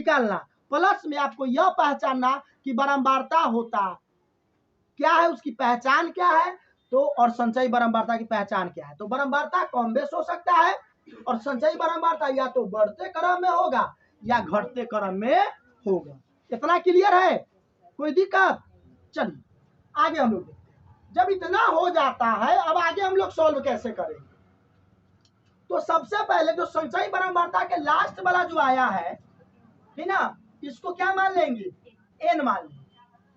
निकालना, प्लस में आपको यह पहचानना कि बारंबारता होता क्या है, उसकी पहचान क्या है। तो और संचयी बारंबारता की पहचान क्या है। तो बारंबारता कम बेश हो सकता है और संचयी बारंबारता या तो बढ़ते क्रम में होगा या घटते क्रम में होगा। इतना क्लियर है, कोई दिक्कत? चलिए आगे हम लोग देखते हैं। जब इतना हो जाता है, अब आगे हम लोग सॉल्व कैसे करेंगे। तो सबसे पहले जो संचयी बारंबारता के लास्ट वाला जो आया है ना, इसको क्या मान लेंगे, n मान लेंगे।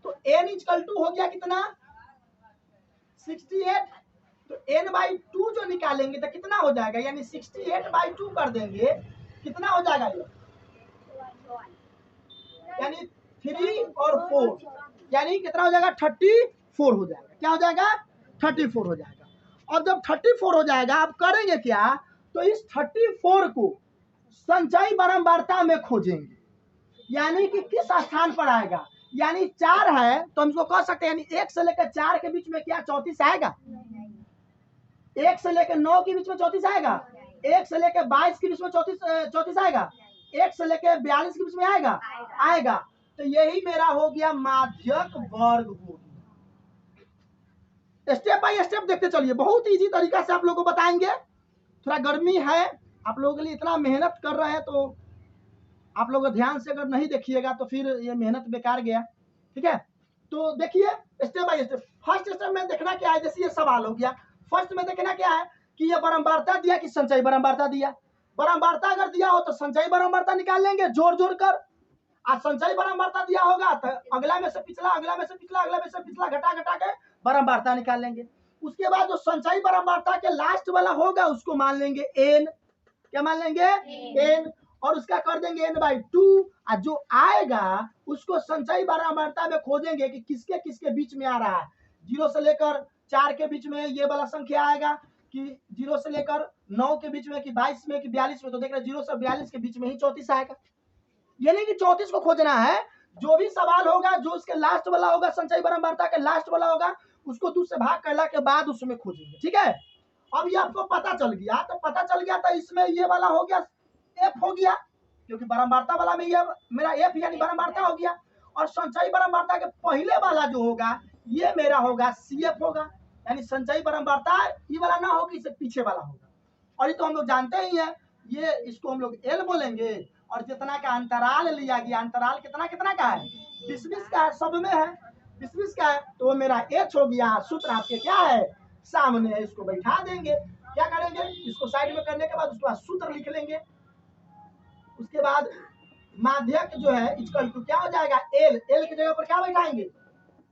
तो n इक्वल टू हो गया कितना, 68। तो n/2 जो निकालेंगे तो कितना हो जाएगा, यानी 68/2 कर देंगे, कितना हो जाएगा ये, यानी 3 और 4, यानी कितना हो जाएगा, 34 हो जाएगा। क्या हो जाएगा, 34 हो जाएगा। और जब 34 हो जाएगा, आप करेंगे क्या, तो इस 34 को संचयी बारंबारता में खोजेंगे, यानी कि किस स्थान पर आएगा। यानी 4 है तो हम इसको कह सकते हैं, यानी 1 से लेकर 4 के बीच में क्या 34 आएगा, 1 से लेकर 9 के बीच में 34 आएगा, 1 से लेकर 22 के बीच में 34 आएगा, 1 से लेकर 42 के बीच में आएगा। तो यही मेरा हो गया माध्यक वर्ग हो गया। स्टेप बाय स्टेप देखते चलिए, बहुत इजी तरीका से आप लोगों को बताएंगे। थोड़ा गर्मी है, आप लोगों के लिए इतना मेहनत कर रहे हैं, तो आप लोग ध्यान से अगर नहीं देखिएगा तो फिर ये मेहनत बेकार गया। ठीक है, तो देखिए step by step. First step में देखना क्या है, जैसे ये सवाल हो गया, फर्स्ट में देखना क्या है कि ये बारंबारता दिया कि संचयी बारंबारता दिया। बारंबारता अगर दिया हो तो संचयी बारंबारता निकाल लेंगे जोड़ जोड़ कर। आज संचयी बारंबारता दिया होगा तो अगला में से पिछला, अगला में से पिछला, अगला में से पिछला घटा घटा के बारंबारता निकाल लेंगे। उसके बाद जो संचयी बारंबारता के लास्ट वाला होगा उसको मान लेंगे n। क्या मान लेंगे, n। और उसका कर देंगे n/2। और जो आएगा उसको संचयी बारंबारता में खोजेंगे कि किसके किसके बीच में आ रहा है। 0 से लेकर 4 के बीच में ये वाला संख्या आएगा, कि 0 से लेकर 9 के बीच में, कि 22 में, कि 42 में। तो देख रहे 0 से 42 के बीच में ही 34 आएगा। ये नहीं कि 34 को खोजना है, जो भी सवाल होगा जो उसके लास्ट वाला होगा, संचयी बारंबारता के लास्ट वाला होगा, उसको 2 से भाग करने के बाद उसमें खोजेंगे। ठीक है, अब ये आपको पता चल गया, तो पता चल गया तो इसमें ये वाला हो गया f हो गया, क्योंकि बारंबारता वाला में ये मेरा f यानी बारंबारता हो गया। और संचयी बारंबारता के पहले वाला जो होगा ये मेरा होगा cf होगा, यानी संचयी बारंबारता ये वाला ना होगी, इससे पीछे वाला होगा। और ये तो हम लोग जानते ही है, ये इसको हम लोग l बोलेंगे। और जितना का अंतराल लिया गया, अंतराल कितना कितना का है, 20-20 का है, सब में है 20-20 का है। तो वो मेरा h हो गया। सूत्र आपके क्या है, सामने है, इसको बैठा देंगे। क्या करेंगे, इसको साइड में करने के बाद उसके बाद सूत्र लिख लेंगे। उसके बाद माध्यक जो है इक्वल टू क्या हो जाएगा, l की जगह पर क्या बैठाएंगे,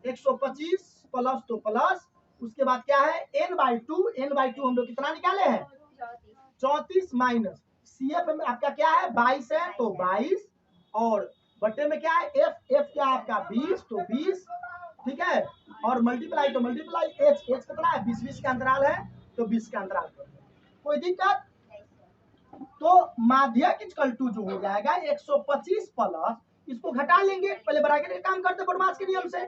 125 प्लस तो प्लस, उसके बाद क्या है n/2 हम लोग कितना निकाले हैं, 34 माइनस CF में आपका क्या है 22 है, तो 22 और बट्टे में क्या है f क्या आपका 20, तो 20। ठीक है, और मल्टीप्लाई तो मल्टीप्लाई h कितना है 20-20 का अंतराल है, तो 20 का अंतराल। कोई दिक्कत? तो माध्यक इक्वल टू जो हो जाएगा 125 प्लस, इसको घटा लेंगे, पहले ब्रैकेट का काम करते बदमाश के नियम से।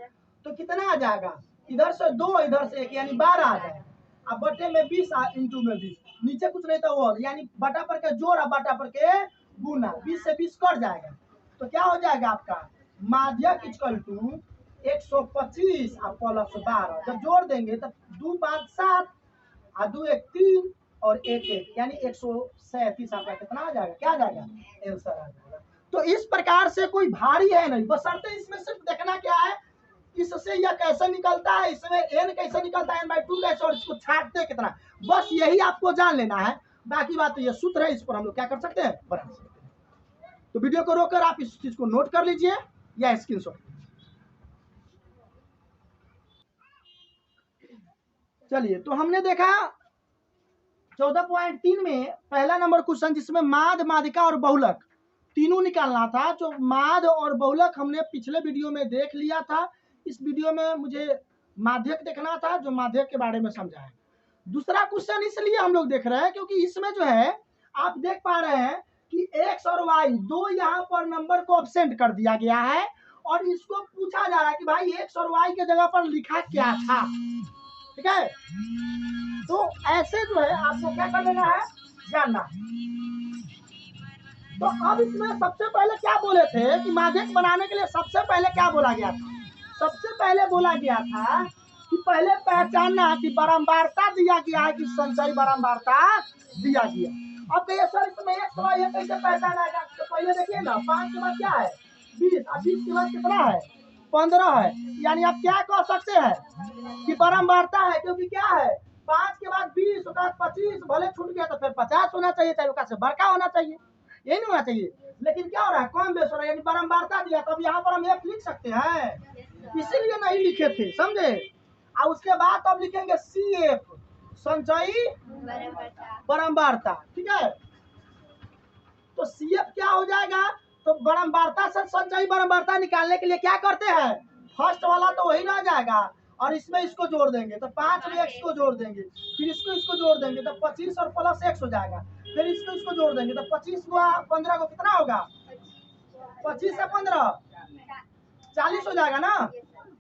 तो कितना आ जाएगा, इधर से 2 इधर से 1, यानी 12 आ जाएगा। अब बटे में 20 इंटू में 20, नीचे कुछ नहीं तो और, यानी बटा पर के जोड़ और बटा पर के गुना, 20 से 20 कट जाएगा। तो क्या हो जाएगा आपका माध्यक इक्वल टू 125 प्लस 12, जब जोड़ देंगे तब 2 5 7 और 2 1 3 और 1 1, यानी 137 आपका कितना आ जाएगा, क्या आ जाएगा, आंसर आ जाएगा। तो इस प्रकार से कोई भारी है नहीं, बशर्ते इसमें सिर्फ देखना क्या है, इससे यह कैसे निकलता है, इसमें n कैसे निकलता है, n/2 कैसे, और इसको छाटते कितना, बस यही आपको जान लेना है। बाकी बात तो ये सूत्र है, इस पर हम लोग क्या कर सकते हैं, बना सकते हैं। तो वीडियो को रोककर आप इस चीज को नोट कर लीजिए या स्क्रीनशॉट। चलिए, तो हमने देखा 14.3 में पहला नंबर क्वेश्चन, जिसमें माद, माध्यिका और बहुलक तीनों निकालना था। जो माद और बहुलक हमने पिछले वीडियो में देख लिया था, इस वीडियो में मुझे माध्यक देखना था, जो माध्यक के बारे में समझा है। दूसरा क्वेश्चन इसलिए हम लोग देख रहे हैं क्योंकि इसमें जो है आप देख पा रहे हैं कि x और y दो यहाँ पर नंबर को एब्सेंट कर दिया गया है, और इसको पूछा जा रहा है कि भाई x और y के जगह पर लिखा क्या था। ठीक है, तो ऐसे जो है आपको क्या कर लेना है, जानना है। तो अब इसमें सबसे पहले क्या बोले थे कि माध्यक बनाने के लिए सबसे पहले क्या बोला गया था? सबसे पहले बोला गया था कि पहले पहचानना कि बारंबारता दिया गया है कि संचयी बारंबारता दिया गया। अब कहिए सर इसमें एक्स वाई है कैसे पहचाना है? तो पहले देखिए ना, 5 के बाद क्या है 20, और 20 के बाद कितना है 15 है। यानी आप क्या कह सकते हैं कि बारंबारता है, क्योंकि क्या है 5 के बाद 20 उसके बाद 25, भले छूट गया तो फिर 50 होना चाहिए, चाहे उसका से बड़का होना चाहिए, यही नहीं होना चाहिए। लेकिन क्या हो रहा है कम बेस हो रहा है, यानी बारंबारता दिया, तब यहाँ पर हम एक लिख सकते हैं, इसीलिए नहीं लिखे थे, समझे। और उसके बाद अब लिखेंगे CF संचयी बारंबारता, ठीक है। तो CF क्या हो जाएगा, तो बारंबारता से संचयी बारंबारता निकालने के लिए क्या करते हैं, फर्स्ट वाला तो वही रह जाएगा और इसमें इसको जोड़ देंगे, तो 5 में x को जोड़ देंगे, फिर इसको जोड़ देंगे तो 25 और प्लस x हो जाएगा, फिर इसको जोड़ देंगे तो 25 को 15 को कितना होगा, 25 से 15 40 हो जाएगा ना,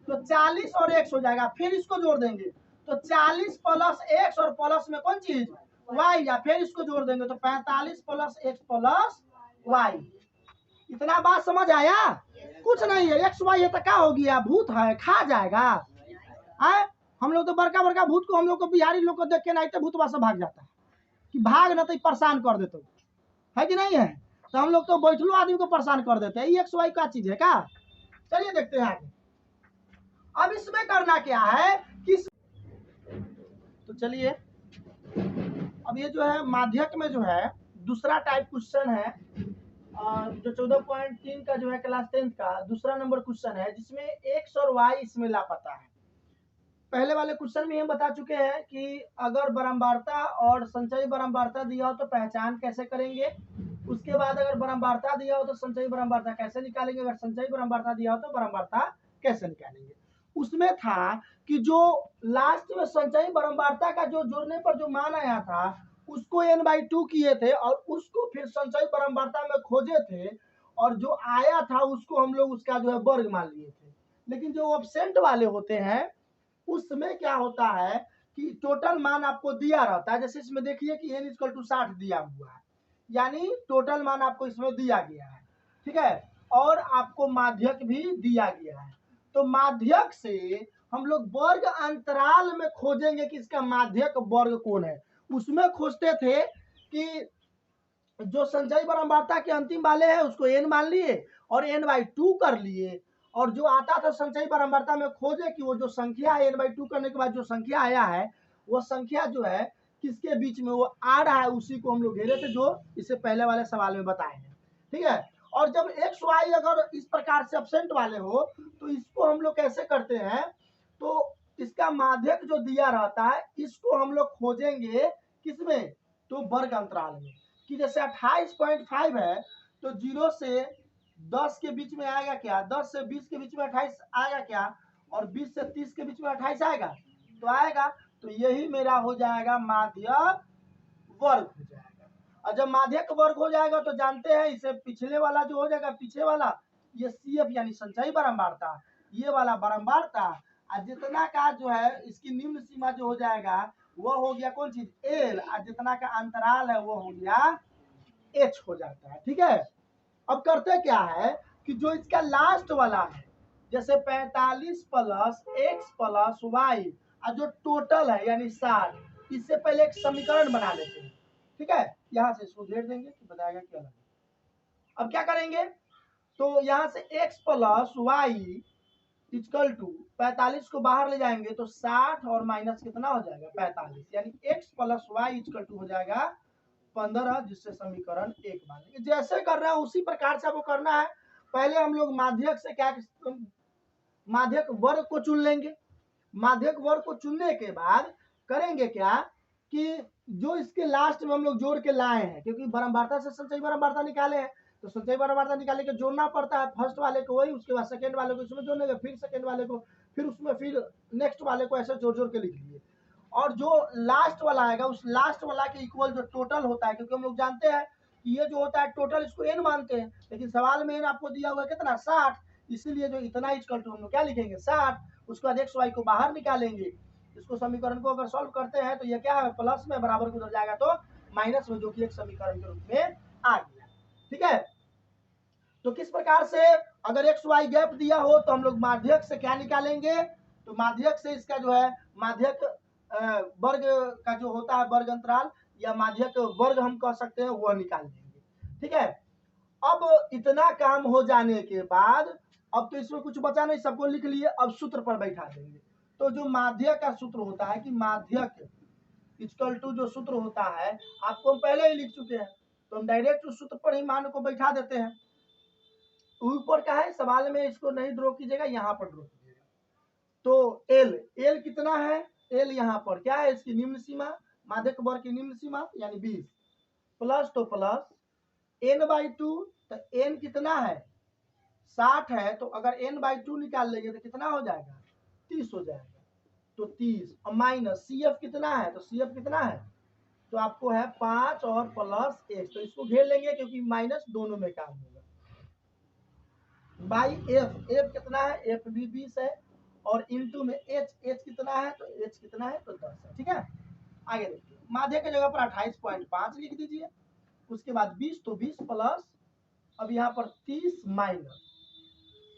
तो 40 और x हो जाएगा, फिर इसको जोड़ देंगे तो 40 प्लस x और प्लस में कौन चीज y, या फिर इसको जोड़ देंगे तो 45 प्लस x प्लस y। इतना बात समझ आया? कुछ नहीं है, एक्स वाई है तो क्या हो गया, भूत है खा जाएगा। आए हम लोग तो बड़का बड़का भूत को, हम लोग को बिहारी लोग को देख के नहीं तो भूत से भाग जाता है कि भाग ना तो परेशान कर देते है कि नहीं है। तो हम लोग तो बैठलो आदमी को परेशान कर देते हैं, ये एक्स वाई का चीज है क्या। चलिए देखते हैं आगे। अब इसमें करना क्या है कि तो चलिए अब ये जो है माध्यक में जो है दूसरा टाइप क्वेश्चन है, जो 14.3 का जो है क्लास 10 का दूसरा नंबर क्वेश्चन है, जिसमें एक्स और वाई इसमें लापता है। पहले वाले क्वेश्चन में हम बता चुके हैं कि अगर बारंबारता और संचयी बारंबारता दिया हो तो पहचान कैसे करेंगे, उसके बाद अगर बारंबारता दिया हो तो संचयी बारंबारता कैसे निकालेंगे, अगर संचयी बारंबारता दिया हो तो बारंबारता कैसे निकालेंगे। उसमें था कि जो लास्ट में संचयी बारंबारता का जो जोड़ने पर जो मान आया था उसको n/2 किए थे और उसको फिर संचयी बारंबारता में खोजे थे, और जो आया था उसको हम लोग उसका जो है वर्ग मान लिए थे। लेकिन जो एब्सेंट वाले होते हैं उसमें क्या होता है कि टोटल मान आपको दिया रहता है, जैसे इसमें देखिए कि n = 60 दिया हुआ है, यानी टोटल मान आपको इसमें दिया गया है, ठीक है, और आपको माध्यक भी दिया गया है। तो माध्यक से हम लोग वर्ग अंतराल में खोजेंगे कि इसका माध्यक वर्ग कौन है। उसमें खोजते थे कि जो संचयी बारंबारता के अंतिम वाले हैं उसको n मान लिए और n/2 कर लिए, और जो आता था संचयी बारंबारता में खोजे कि वो जो संख्या है n/2 करने के बाद जो संख्या आया है वो संख्या जो है किसके बीच में वो आ रहा है, उसी को हम लोग घेरे थे, जो इससे पहले वाले सवाल में बताए हैं, ठीक है। और जब एक्स वाई अगर इस प्रकार से एब्सेंट वाले हो तो इसको हम लोग कैसे करते हैं, तो इसका माध्यक जो दिया रहता है इसको हम लोग खोजेंगे किसमें, तो वर्ग अंतराल में, कि जैसे 28.5 है तो 0 से 10 के बीच में आएगा क्या, 10 से 20 के बीच में 28 आएगा क्या, और 20 से 30 के बीच में 28 आएगा, तो आएगा, तो यही मेरा हो जाएगा माध्यक वर्ग हो जाएगा। और जब माध्यक वर्ग हो जाएगा तो जानते हैं इसे पिछले वाला जो हो जाएगा, पीछे वाला ये CF यानी संचयी बारंबारता, ये वाला बारंबारता, और जितना का जो है इसकी निम्न सीमा जो हो जाएगा वो हो गया कौन चीज L, और जितना का अंतराल है वो हो गया H हो जाता है, ठीक है। अब करते क्या है कि जो इसका लास्ट वाला है जैसे 45 प्लस x प्लस y और जो टोटल है यानी 60, इससे पहले एक समीकरण बना लेते हैं, ठीक है। यहां से इसको घेर देंगे कि बताएगा क्या लगे। अब क्या करेंगे, तो यहां से x plus y equal to 45 को बाहर ले जाएंगे तो 60 और माइनस कितना हो जाएगा 45, यानी x plus y equal to हो जाएगा 15, जिससे समीकरण 1 मानेंगे। जैसे कर रहे हैं उसी प्रकार से आपको करना है। पहले हम लोग माध्यक से क्या, माध्यक वर्ग को चुन लेंगे। माध्यक वर्ग को चुनने के बाद करेंगे क्या कि जो इसके लास्ट में हम लोग जोड़ के लाए हैं, क्योंकि बारंबारता से संचयी बारंबारता निकाले हैं तो संचयी बारंबारता निकाले के जोड़ना पड़ता है, फर्स्ट वाले को वही, उसके बाद सेकंड वाले को इसमें जोड़ने के, फिर सेकंड वाले को, फिर उसमें फिर नेक्स्ट वाले को, ऐसे जोड़ जोड़ के लिख लिए। और जो लास्ट वाला आएगा उस लास्ट वाला के इक्वल जो टोटल होता है, क्योंकि हम लोग जानते हैं कि ये जो होता है टोटल इसको n मानते हैं, लेकिन सवाल में n आपको दिया हुआ है कितना 60, इसीलिए जो इतना इक्वल टू हम लोग क्या लिखेंगे 60, उसके बाद x y को बाहर निकालेंगे। इसको समीकरण को अगर सॉल्व करते हैं तो ये क्या है प्लस में बराबर को उधर जाएगा तो माइनस में, जो कि एक समीकरण के रूप में आ गया। ठीक है। तो किस प्रकार से अगर एक्स वाई गैप दिया हो तो हम लोग माध्यक से क्या निकालेंगे, तो माध्यक से इसका जो है माध्यक वर्ग का जो होता है वर्ग अंतराल या माध्यक वर्ग हम कह सकते हैं वह निकाल देंगे। ठीक है। अब इतना काम हो जाने के बाद अब तो इसमें कुछ बचा नहीं, सबको लिख लिए, अब सूत्र पर बैठा देंगे। तो जो माध्यक का सूत्र होता है कि माध्यक इक्वल टू जो सूत्र होता है आपको हम पहले ही लिख चुके हैं, तो हम डायरेक्ट उस सूत्र पर ही मान को बैठा देते हैं। ऊपर का है सवाल में, इसको नहीं ड्रॉ कीजिएगा, यहाँ पर ड्रॉ कीजिएगा। तो एल कितना है, एल यहाँ पर क्या है, इसकी निम्न सीमा, माध्यक वर्ग की निम्न सीमा यानी 20 प्लस तो प्लस n/2, तो n कितना है 60 है, तो अगर n/2 निकाल लेंगे तो कितना हो जाएगा 30 हो जाएगा। तो 30 और माइनस CF कितना है, तो CF कितना है, तो आपको है 5 और प्लस 1, तो इसको घेर लेंगे क्योंकि माइनस दोनों में काम होगा। बाई एफ कितना है, एफ भी 20 है, और इंटू में एच कितना है, तो एच कितना है, तो 10 है। ठीक है। आगे देखिए, माध्य की जगह पर 28.5 लिख दीजिए, उसके बाद 20 तो 20 प्लस, अब यहाँ पर 30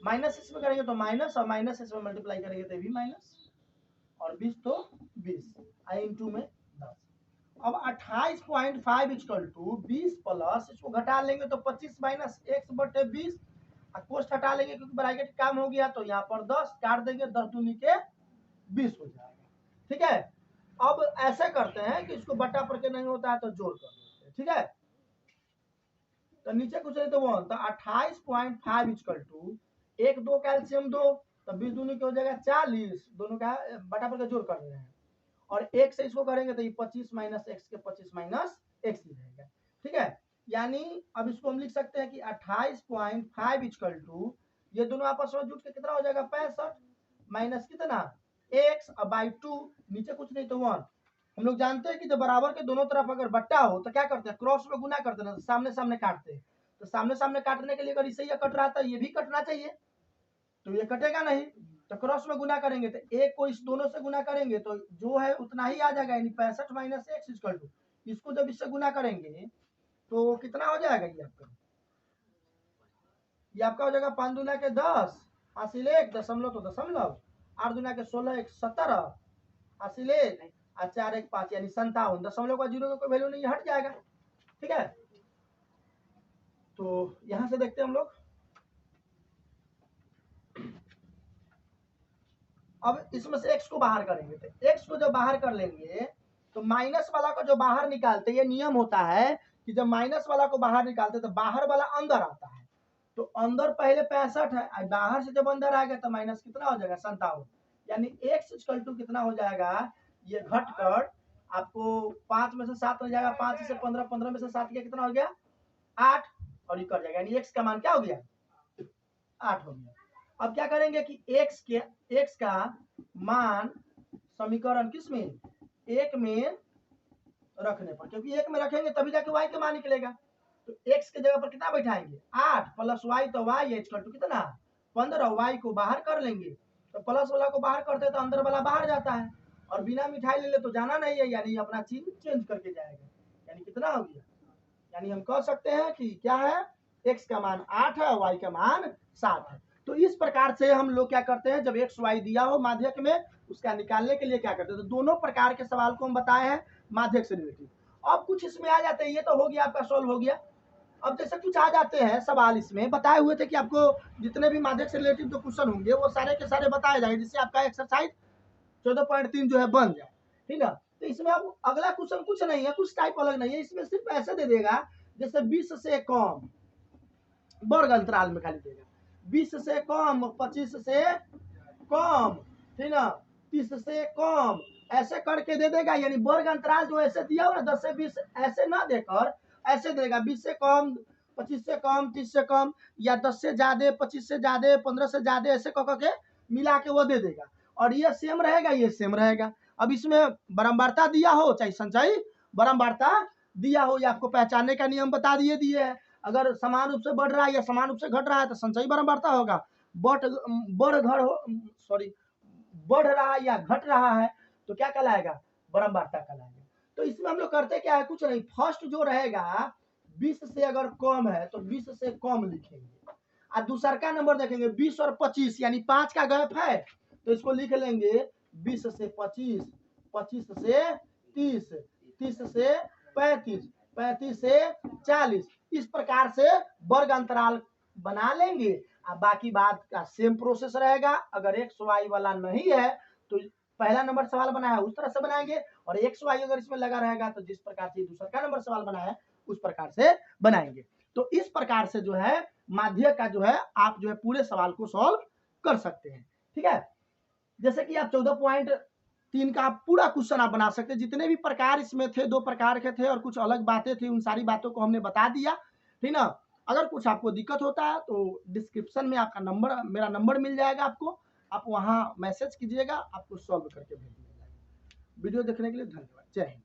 माइनस इसमें करेंगे तो माइनस, और माइनस इसमें मल्टीप्लाई करेंगे तो भी माइनस, और 20 तो 20 इंटू में 10। अब 28.5 इक्वल टू 20 प्लस, इसको घटा लेंगे तो 25 माइनस x/20, कोष्ट हटा लेंगे क्योंकि ब्रैकेट काम हो गया, तो यहाँ पर 10 काट देंगे, 10 दूनी के 20 हो जाएगा। ठीक है। अब ऐसे करते हैं कि इसको बटा पर के नहीं होता है तो जोड़ कर देते हैं। ठीक है। तो नीचे कुछ नहीं तो 1, तो 28.5 इक्वल टू 1 2 कैल्शियम 2, तो 20 दूनी के हो जाएगा 40, दोनों का बटा पर के जोड़ कर रहे हैं, और 1 से इसको करेंगे तो ये 25 माइनस एक्स के 25 माइनस एक्स ही रहेगा। ठीक है। यानी अब इसको हम लिख सकते हैं कि 28.5 इक्वल टू, ये दोनों आपस में जुट के कितना हो जाएगा 65 माइनस कितना x बाई 2, नीचे कुछ नहीं तो 1। हम लोग जानते हैं कि जब बराबर के दोनों तरफ अगर बट्टा हो तो क्या करते हैं, क्रॉस में गुना करते हैं, तो सामने सामने काटते हैं। तो सामने सामने काटने के लिए अगर इसे ये कट रहा था, ये भी कटना चाहिए, तो ये कटेगा नहीं, तो क्रॉस में गुना करेंगे तो एक को इस दोनों से गुना करेंगे तो जो है उतना ही आ जाएगा, यानी 65 माइनस एक्स इक्वल टू, इसको जब इससे गुना करेंगे तो कितना हो जाएगा, ये आपका हो जाएगा 5 दूना के 10 हासिल 1 दशमलव तो दशमलव, 8 दूना के 16 1 17 हासिल 1 और 4 1 5 यानी 57, दशमलव का जीरो का कोई वैल्यू नहीं, हट जाएगा। ठीक है। तो यहां से देखते हैं हम लोग, अब इसमें से x को बाहर करेंगे, तो x को जब बाहर कर लेंगे तो माइनस वाला को जो बाहर निकालते, ये नियम होता है कि जब माइनस वाला को बाहर निकालते तो बाहर वाला अंदर आता है, तो अंदर पहले 65 है, बाहर से जब अंदर आएगा तो माइनस कितना हो जाएगा 57, यानी x इक्वल टू कितना हो जाएगा, ये घट कर आपको 5 में से 7 हो जाएगा, 5 से 15, 15 में से 7 गया कितना हो गया 8, और ये कर जाएगा, यानी x का मान क्या हो गया 8 हो गया। अब क्या करेंगे कि x का मान समीकरण किस में, एक में रखने पर, क्योंकि एक में रखेंगे तभी जाके y का मान निकलेगा, तो x के जगह पर कितना बैठाएंगे 8 प्लस y, तो y इक्वल टू कितना 15, y को बाहर कर लेंगे, तो प्लस वाला को बाहर करते तो अंदर वाला बाहर जाता है, और बिना मिठाई ले ले तो जाना नहीं है, यानी अपना चीज चेंज करके जाएगा, यानी कितना हो गया, यानी हम कह सकते हैं कि क्या है, x का मान 8 है, y का मान 7 है। तो इस प्रकार से हम लोग क्या करते हैं, जब एक्स वाई दिया हो माध्यक में, उसका निकालने के लिए क्या करते हैं, तो दोनों प्रकार के सवाल को हम बताए हैं माध्यक से रिलेटेड। अब कुछ इसमें आ जाते हैं, ये तो हो गया आपका सॉल्व हो गया। अब जैसे कुछ आ जाते हैं सवाल, इसमें बताए हुए थे कि आपको जितने भी माध्यक से रिलेटेड जो क्वेश्चन होंगे वो सारे के सारे बताए जाएंगे, जिससे आपका एक्सरसाइज 14.3 जो है बन जाए। ठीक है। तो इसमें अब अगला क्वेश्चन कुछ नहीं है, कुछ टाइप अलग नहीं है, इसमें सिर्फ ऐसे दे देगा जैसे 20 से कम वर्ग अंतराल में खाली देगा, 20 से कम, 25 से कम, ठीक ना, 30 से कम, ऐसे करके दे देगा, यानी वर्ग अंतराल जो ऐसे दिया हो ना 10 से 20 ऐसे ना देकर ऐसे देगा, 20 से कम, 25 से कम, 30 से कम, या 10 से ज्यादा, 25 से ज्यादा, 15 से ज्यादा, ऐसे कह के मिला के वो दे देगा, और ये सेम रहेगा, ये सेम रहेगा। अब इसमें बारंबारता दिया हो चाहे संचयी बारंबारता दिया हो, ये आपको पहचानने का नियम बता दिए है, अगर समान रूप से बढ़ रहा है या समान रूप से घट रहा है तो संचयी बारंबारता होगा, बढ़ रहा है या घट रहा है तो क्या कहलाएगा बारंबारता कहलाएगा। तो इसमें हम लोग करते क्या है, कुछ नहीं, फर्स्ट जो रहेगा 20 से अगर कम है तो 20 से कम लिखेंगे। और दूसरा का नंबर देखेंगे 20 और 25 यानी 5 का गैप है तो इसको लिख लेंगे 20 से 25, 25 से 30, 30 से 35, 35 से 40। इस प्रकार से वर्ग अंतराल बना लेंगे और बाकी बात का सेम प्रोसेस रहेगा। अगर एक्स वाई वाला नहीं है तो पहला नंबर सवाल बनाया उस तरह से बनाएंगे, और एक्स वाई अगर इसमें लगा रहेगा तो जिस प्रकार से दूसरा का नंबर सवाल बनाया उस प्रकार से बनाएंगे। तो इस प्रकार से जो है माध्यक का जो है आप जो है पूरे सवाल को सॉल्व कर सकते हैं। ठीक है, जैसे कि आप 14.3 का आप पूरा क्वेश्चन आप बना सकते हैं। जितने भी प्रकार इसमें थे 2 प्रकार के थे और कुछ अलग बातें थी, उन सारी बातों को हमने बता दिया। ठीक ना, अगर कुछ आपको दिक्कत होता है तो डिस्क्रिप्शन में आपका नंबर, मेरा नंबर मिल जाएगा आपको, आप वहां मैसेज कीजिएगा, आपको सॉल्व करके भेज दिया जाएगा। वीडियो देखने के लिए धन्यवाद। जय हिंद।